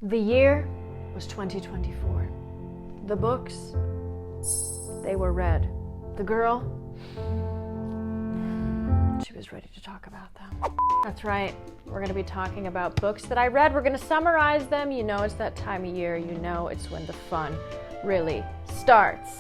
The year was 2024. The books, they were read. The girl, she was ready to talk about them. That's right, we're gonna be talking about books that I read. We're gonna summarize them. You know it's that time of year. You know it's when the fun really starts.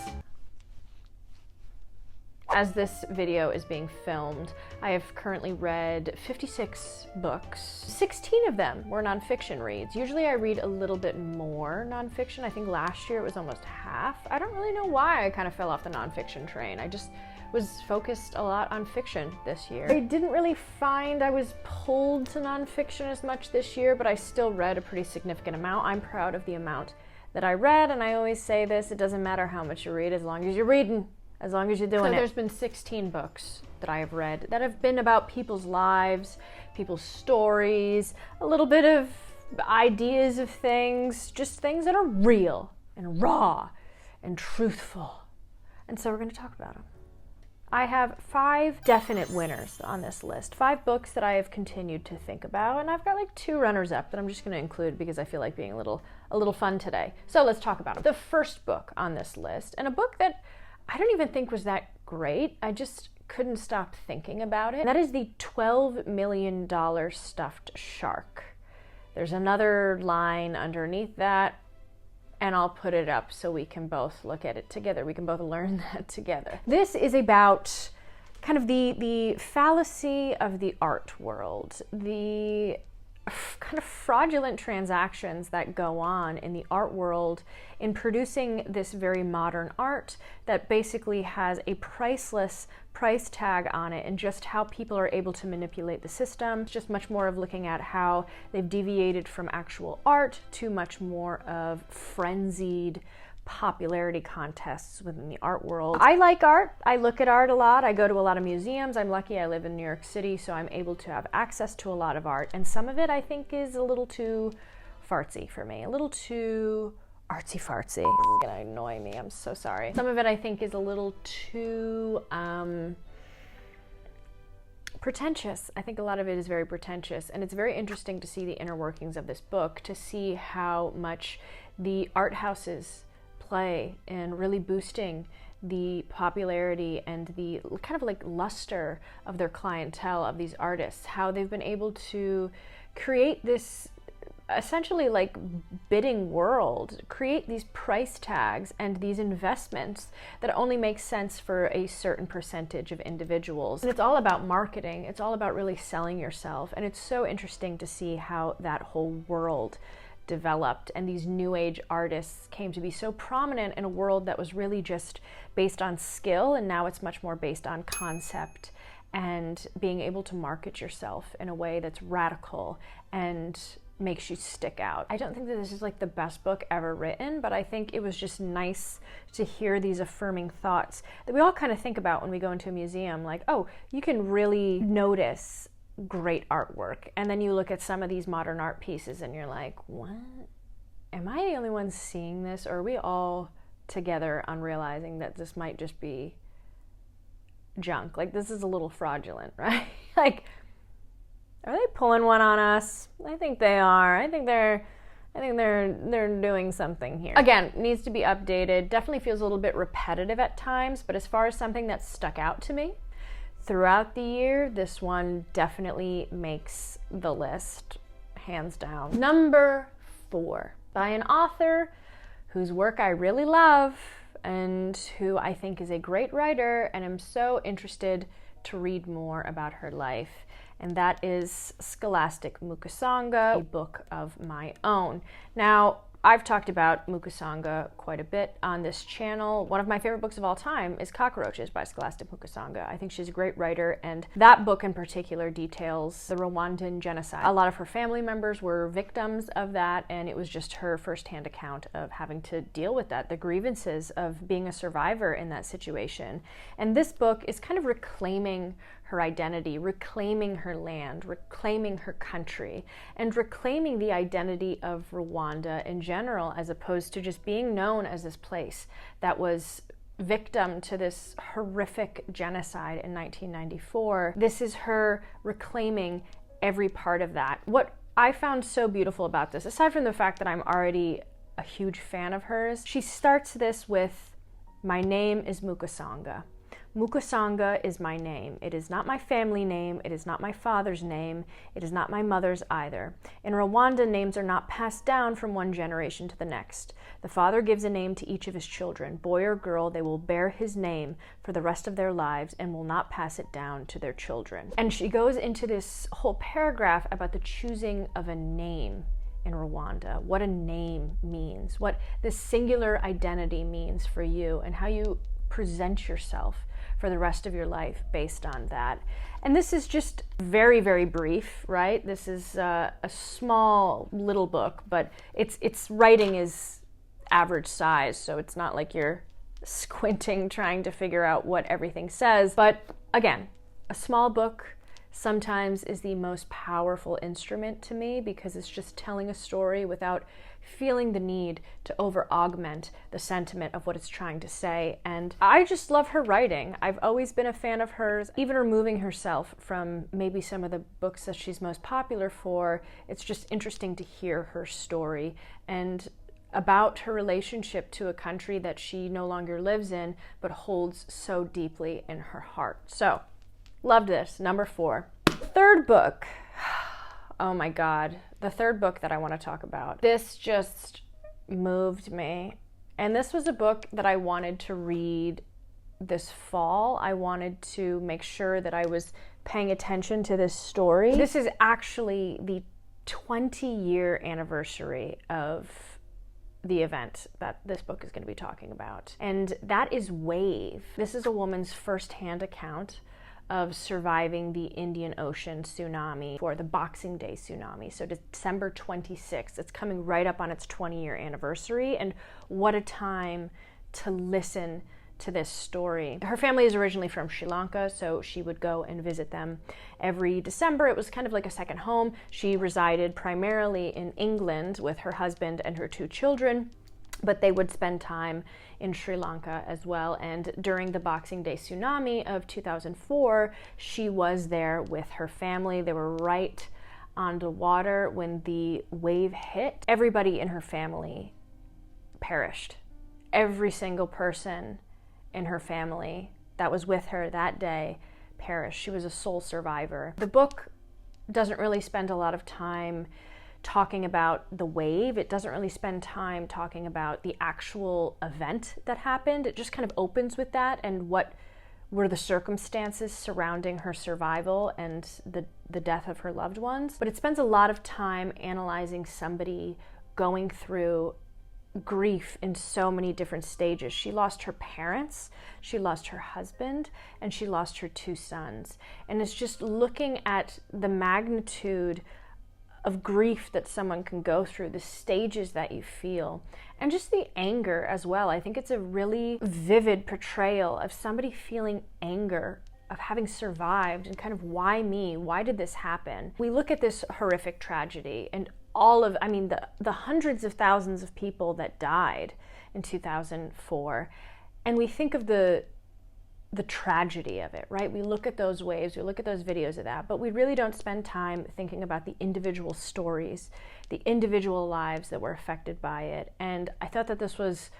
As this video is being filmed, I have currently read 56 books. 16 of them were nonfiction reads. Usually I read a little bit more nonfiction. I think last year it was almost half. I don't really know why I kind of fell off the nonfiction train. I just was focused a lot on fiction this year. I didn't really find I was pulled to nonfiction as much this year, but I still read a pretty significant amount. I'm proud of the amount that I read, and I always say this, it doesn't matter how much you read as long as you're reading. As long as you're doing it. There's been 16 books that I have read that have been about people's lives, people's stories, a little bit of ideas of things, just things that are real and raw and truthful. And so we're going to talk about them. I have 5 definite winners on this list, 5 books that I have continued to think about, and I've got like 2 runners up that I'm just going to include because I feel like being a little fun today. So let's talk about them. The first book on this list, and a book that I don't even think was that great. I just couldn't stop thinking about it. And that is the $12 million stuffed shark. There's another line underneath that, and I'll put it up so we can both look at it together. We can both learn that together. This is about kind of the fallacy of the art world, the kind of fraudulent transactions that go on in the art world in producing this very modern art that basically has a priceless price tag on it, and just how people are able to manipulate the system. It's just much more of looking at how they've deviated from actual art to much more of frenzied popularity contests within the art world. I like art. I look at art a lot. I go to a lot of museums. I'm lucky I live in New York City, so I'm able to have access to a lot of art. And some of it I think is a little too fartsy for me, a little too artsy-fartsy. This is gonna annoy me, I'm so sorry. Some of it I think is a little too pretentious. I think a lot of it is very pretentious, and it's very interesting to see the inner workings of this book, to see how much the art houses play in really boosting the popularity and the kind of like luster of their clientele, of these artists, how they've been able to create this essentially like bidding world, create these price tags and these investments that only make sense for a certain percentage of individuals. And it's all about marketing. It's all about really selling yourself. And it's so interesting to see how that whole world developed, and these new age artists came to be so prominent in a world that was really just based on skill, and now it's much more based on concept and being able to market yourself in a way that's radical and makes you stick out. I don't think that this is like the best book ever written, but I think it was just nice to hear these affirming thoughts that we all kind of think about when we go into a museum, like, oh, you can really notice great artwork, and then you look at some of these modern art pieces and you're like, what? Am I the only one seeing this, or are we all together on realizing that this might just be junk? Like, this is a little fraudulent, right? Like, are they pulling one on us? I think they are. I think they're doing something here. Again, needs to be updated. Definitely feels a little bit repetitive at times, but as far as something that stuck out to me throughout the year, this one definitely makes the list, hands down. Number 4, by an author whose work I really love and who I think is a great writer, and I'm so interested to read more about her life. And that is Scholastic Mukasanga, a book of my own. Now, I've talked about Mukasanga quite a bit on this channel. One of my favorite books of all time is Cockroaches by Scholastic Mukasanga. I think she's a great writer, and that book in particular details the Rwandan genocide. A lot of her family members were victims of that, and it was just her firsthand account of having to deal with that, the grievances of being a survivor in that situation. And this book is kind of reclaiming her identity, reclaiming her land, reclaiming her country, and reclaiming the identity of Rwanda in general, as opposed to just being known as this place that was victim to this horrific genocide in 1994. This is her reclaiming every part of that. What I found so beautiful about this, aside from the fact that I'm already a huge fan of hers, she starts this with, "My name is Mukasanga. Mukasanga is my name. It is not my family name. It is not my father's name. It is not my mother's either. In Rwanda, names are not passed down from one generation to the next. The father gives a name to each of his children. Boy or girl, they will bear his name for the rest of their lives and will not pass it down to their children." And she goes into this whole paragraph about the choosing of a name in Rwanda, what a name means, what the singular identity means for you, and how you present yourself for the rest of your life based on that. And this is just very, very brief, right? This is a small little book, but its writing is average size, so it's not like you're squinting trying to figure out what everything says. But again, a small book sometimes is the most powerful instrument to me, because it's just telling a story without feeling the need to over-augment the sentiment of what it's trying to say. And I just love her writing. I've always been a fan of hers. Even removing herself from maybe some of the books that she's most popular for, it's just interesting to hear her story and about her relationship to a country that she no longer lives in, but holds so deeply in her heart. So, loved this. Number 4. Third book. Oh my God. The third book that I want to talk about. This just moved me. And this was a book that I wanted to read this fall. I wanted to make sure that I was paying attention to this story. This is actually the 20-year anniversary of the event that this book is going to be talking about. And that is Wave. This is a woman's first-hand account of surviving the Indian Ocean tsunami, for the Boxing Day tsunami. So December 26th, it's coming right up on its 20-year anniversary, and what a time to listen to this story. Her family is originally from Sri Lanka, so she would go and visit them every December. It was kind of like a second home. She resided primarily in England with her husband and her 2 children, but they would spend time in Sri Lanka as well. And during the Boxing Day tsunami of 2004, she was there with her family. They were right on the water when the wave hit. Everybody in her family perished. Every single person in her family that was with her that day perished. She was a sole survivor. The book doesn't really spend a lot of time talking about the wave. It doesn't really spend time talking about the actual event that happened. It just kind of opens with that and what were the circumstances surrounding her survival and the death of her loved ones. But it spends a lot of time analyzing somebody going through grief in so many different stages. She lost her parents, she lost her husband, and she lost her 2 sons. And it's just looking at the magnitude of grief that someone can go through, the stages that you feel, and just the anger as well. I think it's a really vivid portrayal of somebody feeling anger of having survived and kind of, why me? Why did this happen? We look at this horrific tragedy and all of, the hundreds of thousands of people that died in 2004, and we think of the tragedy of it, right? We look at those waves, we look at those videos of that, but we really don't spend time thinking about the individual stories, the individual lives that were affected by it. And I thought that this was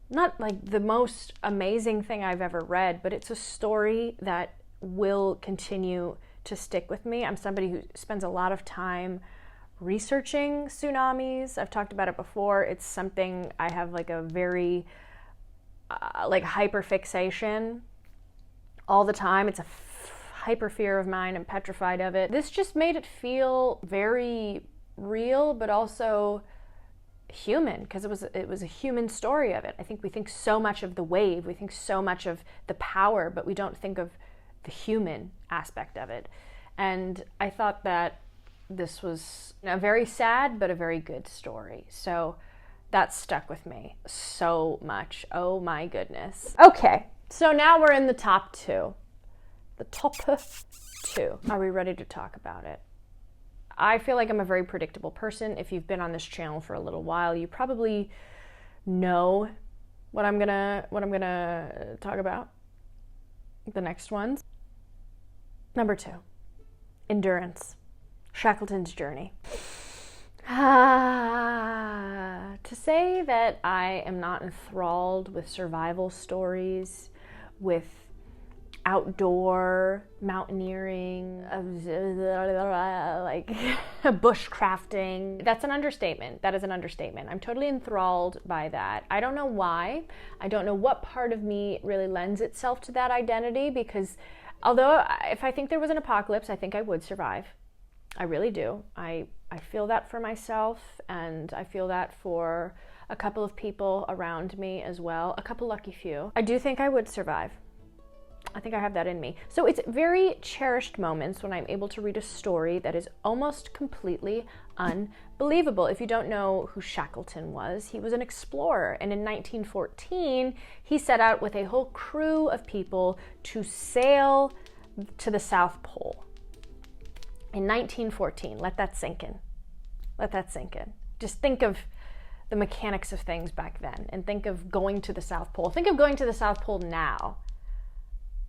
not like the most amazing thing I've ever read, but it's a story that will continue to stick with me. I'm somebody who spends a lot of time researching tsunamis. I've talked about it before. It's something I have like a very hyperfixation all the time. It's a hyper fear of mine. I'm petrified of it. This just made it feel very real, but also human, because it was a human story of it. I think we think so much of the wave, we think so much of the power, but we don't think of the human aspect of it. And I thought that this was a very sad but a very good story. So that stuck with me so much. Oh my goodness. Okay, so now we're in the top 2. The top 2. Are we ready to talk about it? I feel like I'm a very predictable person. If you've been on this channel for a little while, you probably know what I'm gonna talk about. The next ones. Number 2, endurance. Shackleton's journey. To say that I am not enthralled with survival stories, with outdoor mountaineering, like bushcrafting, that's an understatement. That is an understatement. I'm totally enthralled by that. I don't know why. I don't know what part of me really lends itself to that identity, because although if I think there was an apocalypse, I think I would survive. I really do. I feel that for myself, and I feel that for a couple of people around me as well, a couple lucky few. I do think I would survive. I think I have that in me. So it's very cherished moments when I'm able to read a story that is almost completely unbelievable. If you don't know who Shackleton was, he was an explorer, and in 1914 he set out with a whole crew of people to sail to the South Pole. In 1914, let that sink in. Let that sink in. Just think of the mechanics of things back then, and think of going to the South Pole. Think of going to the South Pole now,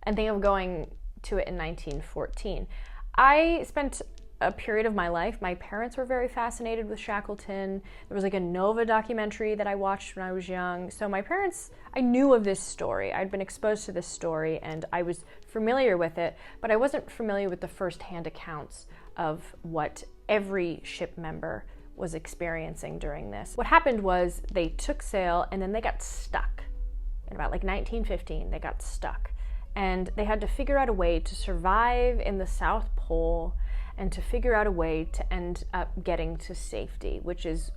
and think of going to it in 1914. I spent a period of my life, my parents were very fascinated with Shackleton. There was like a Nova documentary that I watched when I was young. So my parents, I knew of this story. I'd been exposed to this story and I was familiar with it, but I wasn't familiar with the firsthand accounts of what every ship member was experiencing during this. What happened was they took sail and then they got stuck. In about like 1915, they got stuck. And they had to figure out a way to survive in the South Pole and to figure out a way to end up getting to safety, which is,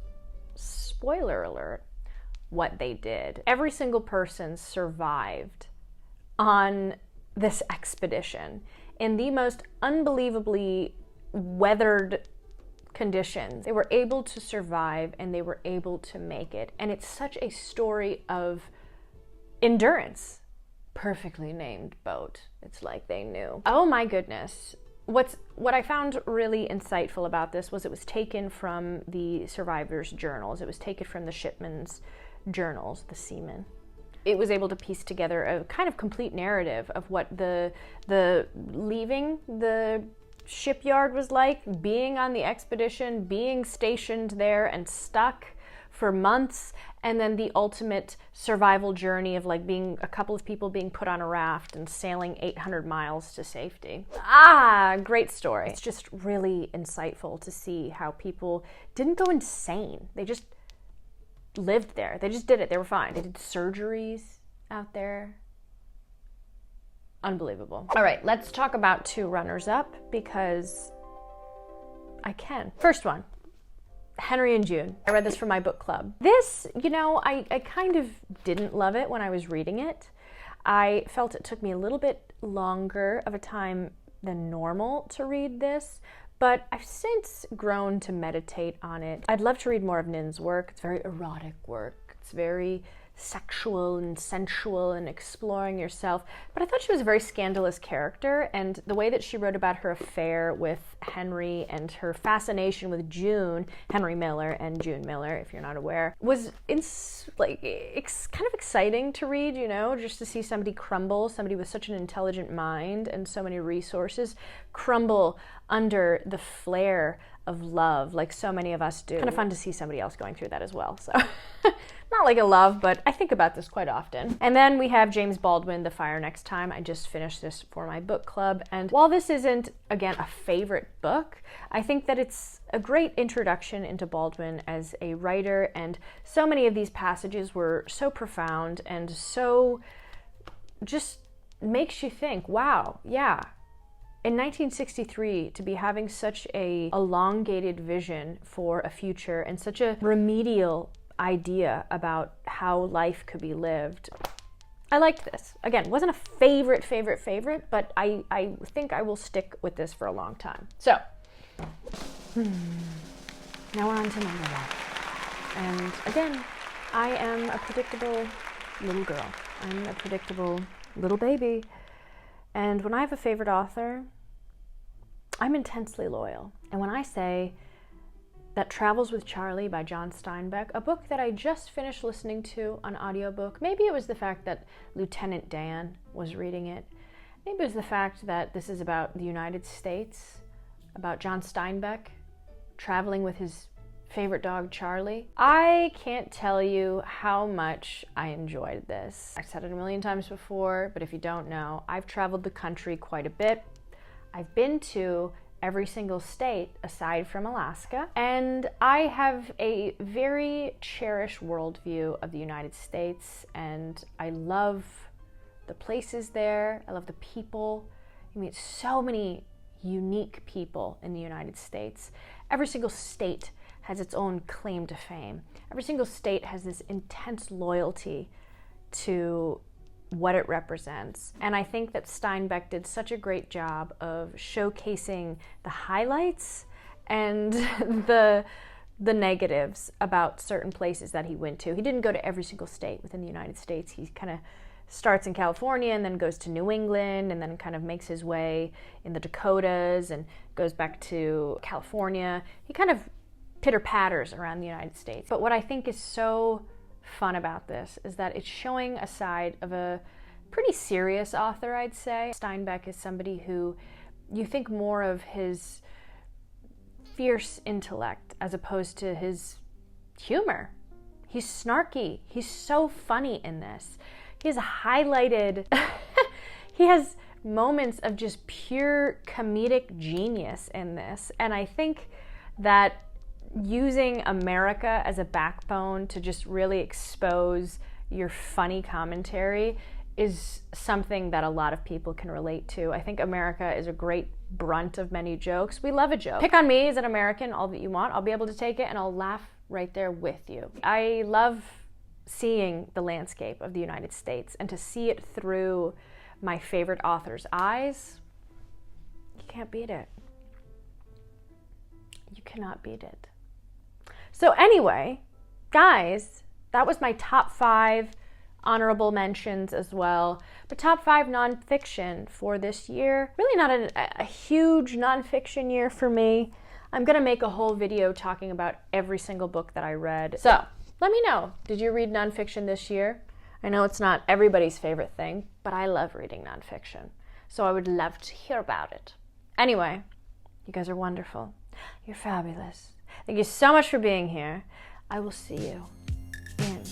spoiler alert, what they did. Every single person survived on this expedition in the most unbelievably weathered conditions. They were able to survive and they were able to make it. And it's such a story of endurance. Perfectly named boat. It's like they knew. Oh my goodness. What I found really insightful about this was it was taken from the survivors' journals. It was taken from the shipmen's journals, the seamen. It was able to piece together a kind of complete narrative of what the leaving the shipyard was like, being on the expedition, being stationed there and stuck for months, and then the ultimate survival journey of like being a couple of people being put on a raft and sailing 800 miles to safety. Great story. It's just really insightful to see how people didn't go insane. They just lived there. They just did it. They were fine. They did surgeries out there. Unbelievable. All right, let's talk about two runners-up because I can. First one. Henry and June. I read this for my book club. This, I kind of didn't love it when I was reading it. I felt it took me a little bit longer of a time than normal to read this, but I've since grown to meditate on it. I'd love to read more of Nin's work. It's very erotic work. It's very sexual and sensual and exploring yourself. But I thought she was a very scandalous character, and the way that she wrote about her affair with Henry and her fascination with June, Henry Miller and June Miller, if you're not aware, was kind of exciting to read, just to see somebody crumble, somebody with such an intelligent mind and so many resources, crumble under the flare of love like so many of us do. Kind of fun to see somebody else going through that as well. So not like a love, but I think about this quite often. And then we have James Baldwin, The Fire Next Time. I just finished this for my book club. And while this isn't, again, a favorite book, I think that it's a great introduction into Baldwin as a writer. And so many of these passages were so profound and so just makes you think, wow, yeah. In 1963, to be having such a elongated vision for a future and such a remedial idea about how life could be lived, I liked this. Again, wasn't a favorite, but I think I will stick with this for a long time. So, now we're on to number one. And again, I am a predictable little girl. I'm a predictable little baby. And when I have a favorite author, I'm intensely loyal. And when I say that Travels with Charley by John Steinbeck, a book that I just finished listening to on audiobook, maybe it was the fact that Lieutenant Dan was reading it. Maybe it was the fact that this is about the United States. about John Steinbeck traveling with his favorite dog, Charley. I can't tell you how much I enjoyed this. I've said it a million times before, but if you don't know, I've traveled the country quite a bit. I've been to every single state aside from Alaska, and I have a very cherished worldview of the United States, and I love the places there. I love the people. You meet so many unique people in the United States. Every single state has its own claim to fame. Every single state has this intense loyalty to what it represents. And I think that Steinbeck did such a great job of showcasing the highlights and the negatives about certain places that he went to. He didn't go to every single state within the United States. He kind of starts in California and then goes to New England and then kind of makes his way in the Dakotas and goes back to California. He kind of pitter-patters around the United States. But what I think is so fun about this is that it's showing a side of a pretty serious author, I'd say. Steinbeck is somebody who you think more of his fierce intellect as opposed to his humor. He's snarky. He's so funny in this. He's highlighted, he has moments of just pure comedic genius in this. And I think that using America as a backbone to just really expose your funny commentary is something that a lot of people can relate to. I think America is a great brunt of many jokes. We love a joke. Pick on me as an American all that you want. I'll be able to take it and I'll laugh right there with you. I love seeing the landscape of the United States and to see it through my favorite author's eyes. You can't beat it. You cannot beat it. So anyway, guys, that was my top 5 honorable mentions as well. But top 5 nonfiction for this year. Really not a huge nonfiction year for me. I'm gonna make a whole video talking about every single book that I read. So let me know, did you read nonfiction this year? I know it's not everybody's favorite thing, but I love reading nonfiction. So I would love to hear about it. Anyway, you guys are wonderful. You're fabulous. Thank you so much for being here. I will see you in